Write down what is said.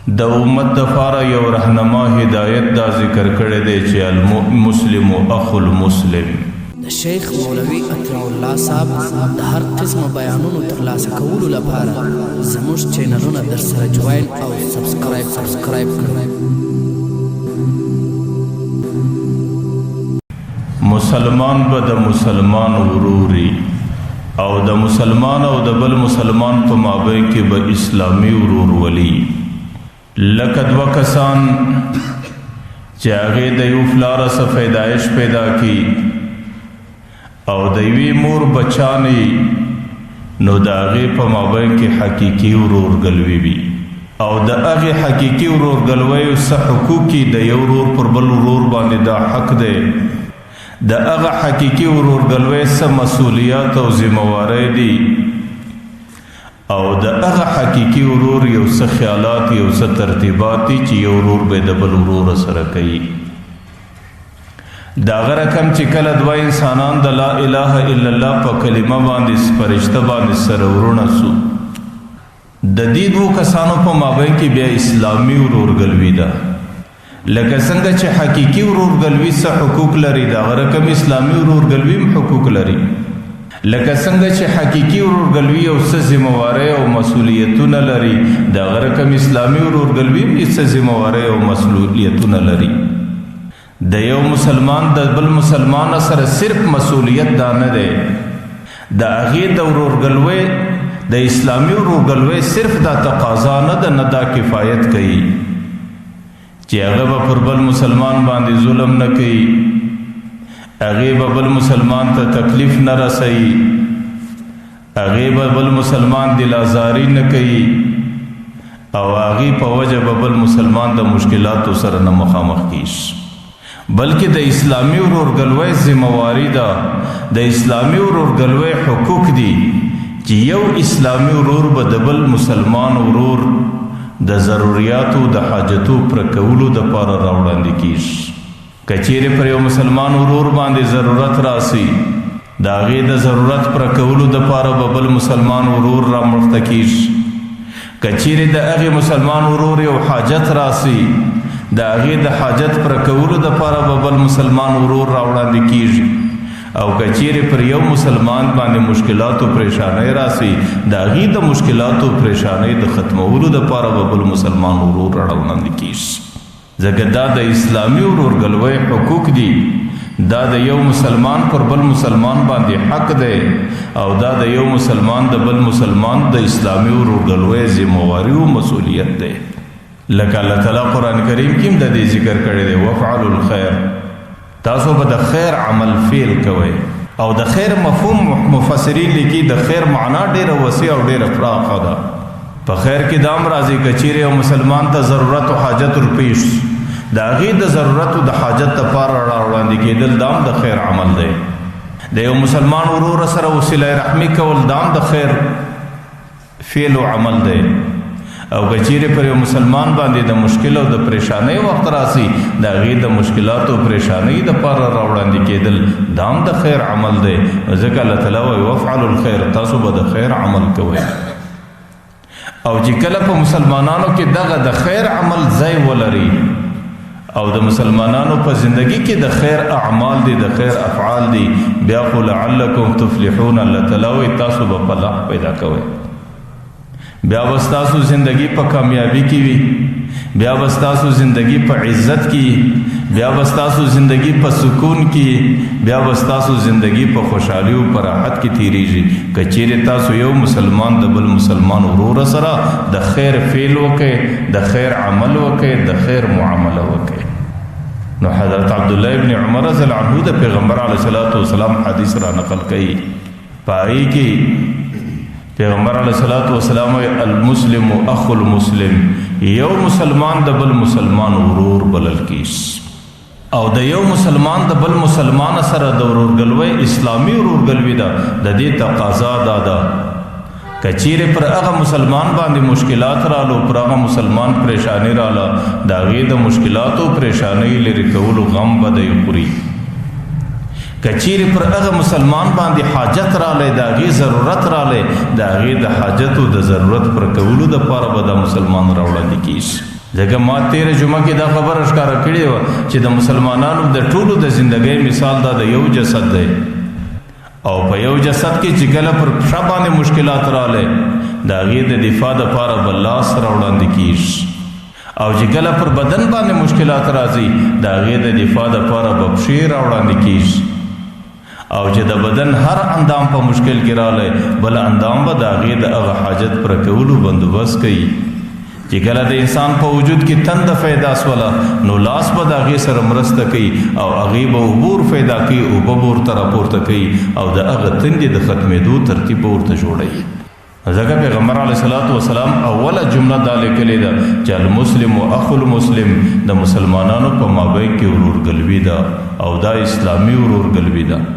د امت دپاره یو رهنما هدایت دا ذکر کړی دی چې المسلم اخو المسلم. د شیخ مولوي اطیع الله صاحب د هر قسم بیانونو ترلاسه کولو لپاره زموږ چینلونه در سره جوین او سبسکرایب کړئ. مسلمان به د مسلمان وروري او د مسلمان او د بل مسلمان په مابین کې به اسلامي ورور ولی. لکه دوه کسان چې هغې د یو پلاره څه پیدایش پیدا کی او د یوې مور بچانې نو د هغې په مابین کې حقیقي ورورګلوي وي او د هغې حقیقي ورورګلویو څه حقوق د یو ورور پر بل ورور باندې دا حق دی. د هغه حقیقي ورورګلوۍ څه مسؤلیات او ذمہواری دي او د هغه حقیقي ورور یو څه خیالات یو څه ترتیبات دي چې یو ورور به د بل ورور سره کوي. د هغه رقم چې کله دوه انسانان د لا اله الا الله په کلمه باندې فرشته باندې سره ورونه سو د دې دوه کسانو په مابین کې بیا اسلامي ورورګلوي ده. لکه څنګه چې حقیقي ورورګلوي څه حقوق لري د هغه رقم اسلامي ورورګلوي هم حقوق لري. لکه څنګه چې حقیقي ورورګلوي یو څه ذمہواری او مسؤلیتونه لري د هغه رقم اسلامي ورورګلوي هم څه ذمہواری او مسؤلیتونه لري. د یو مسلمان د بل مسلمان سره صرف مسؤلیت دا نه دی د هغې د ورورګلوۍ د اسلامي ورورګلوۍ صرف دا تقاضا نه ده، نه دا کفایت کوي چې هغه به پر بل مسلمان باندې ظلم نه کوي، هغې به بل مسلمان ته تکلیف نه رسوي، هغې به بل مسلمان دل ازاري نه کوي او هغې په وجه به بل مسلمان د مشکلاتو سره نه مخامخ کیږي. بلکې د اسلامي ورورګلوۍ ذمہواری ده، د اسلامي ورورګلوۍ حقوق دي چې یو اسلامي ورور به د بل مسلمان ورور د ضروریاتو د حاجتو پر کولو د پاره راوړاندې کیږي. که چیرې پر یو مسلمان ورور باندې ضرورت راسي د هغې د ضرورت پر کولو د پاره به بل مسلمان ورور رامخته کیږي. که چیرې د هغې مسلمان ورور یو حاجت راسي د هغې د حاجت پر کولو د پاره به بل مسلمان ورور راوړاندې کیږي. او که چیرې پر یو مسلمان باندې مشکلات او پریشانۍ راسي د هغې د مشکلات او پریشانۍ د ختمولو دپاره به بل مسلمان ورور راوړاندې کیږي. ځکه دا د اسلامي ورورګلوۍ حقوق دي، دا د یو مسلمان پر بل مسلمان باندې حق دی او دا د یو مسلمان د بل مسلمان د اسلامي ورورګلوۍ ذمہواری او مسؤلیت دی. لکه الله تعالی قرآن کریم کې هم د دې ذکر کړی دی وفعلوا الخیر، تاسو به د خیر عمل فعل کوئ. او د خیر مفهوم مفسرین لیکي د خیر معنا ډیره وسیع او ډیره پراخه ده. په خیر کې دام راځي که چیرې یو مسلمان ته ضرورت او حاجت ورپېښ د هغې د ضرورت او د حاجت دپاره راوړاندې کېدل دام د خیر عمل دی. د یو مسلمان ورور سره وسیله رحمي کول دام د خیر فعل او عمل دی. او که چیرې پر یو مسلمان باندې د مشکل او د پریشانۍ وخت راسي د هغې د مشکلاتو او پریشانۍ دپاره راوړاندې کېدل دا هم د خیر عمل دی. ځکه الله تعالی وایي وفعلوا الخیر، تاسو به د خیر عمل کوئ. او چې کله په مسلمانانو کې دغه د خیر عمل ځای ولري او د مسلمانانو په زندگی کې د خیر اعمال دي، د خیر افعال دي، بیا خو لعلکم تفلحون الله تعالی وایي تاسو به فلاح پیدا کوئ. بیا به ستاسو زندگی په کامیابی کې وي، بیا به ستاسو زندگی په عزت کې، بیا به ستاسو زندگی په سکون کې، بیا به ستاسو زندگی په خوشحالي او په راحت کې تیریږي که چیرې تاسو یو مسلمان د بل مسلمان ورور سره د خیر فعل وکئ، د خیر عمل وکئ، د خیر معامله وکئ. نو حضرت عبدالله ابن عمر رضی الله عنه د پیغمبر علیه الصلاۃ والسلام حدیث را نقل کړي. په هغې کې پیغمبر علیه الصلاۃ والسلام المسلم اخو المسلم، یو مسلمان د بل مسلمان ورور بلل کیږي. او د یو مسلمان د بل مسلمان سره د ورورګلوۍ اسلامي ورورګلوي ده. د دې تقاضا دا ده که چیرې پر هغه مسلمان باندې مشکلات رالو، پر هغه مسلمان پریشانی راله، د هغې د مشکلاتو پریشانۍ لرې کولو غم به دی خوري. که چیرې پر هغه مسلمان باندې حاجت رالی، د هغې ضرورت رالی، د هغې د حاجت او د ضرورت پر کولو دپاره به دا مسلمان راوړاندې کیږي. ځکه ما تیره جمعه کې دا خبره ښکاره کړې وه چې د مسلمانانو د ټولو د زندګۍ مثال دا د یو جسد دی او په یو جسد کې چې کله پر پښه باندې مشکلات راغلی د هغې د دفاع دپاره به لاس راوړاندې کېږي او چې کله پر بدن باندې مشکلات راځي د هغې د دفاع دپاره به پښې راوړاندې کېږي او چې د بدن هر اندام په مشکل کې راغلی بل اندام به د هغې د هغه حاجت پوره کولو بندوبست کوي چې کله د انسان په وجود کې تنده پیدا سوله نو لاس به د هغې سره مرسته کوي او هغې به اوبه پیدا کوي اوبه به ورته راپورته کوي او د هغه تندې د ختمېدو ترتیب به ورته جوړوي ځکه پیغمبر علیه الصلاة والسلام اوله جمله دا لیکلې ده چې المسلم و اخو المسلم د مسلمانانو په مابین کې ورورګلوي ده او دا اسلامي ورورګلوي ده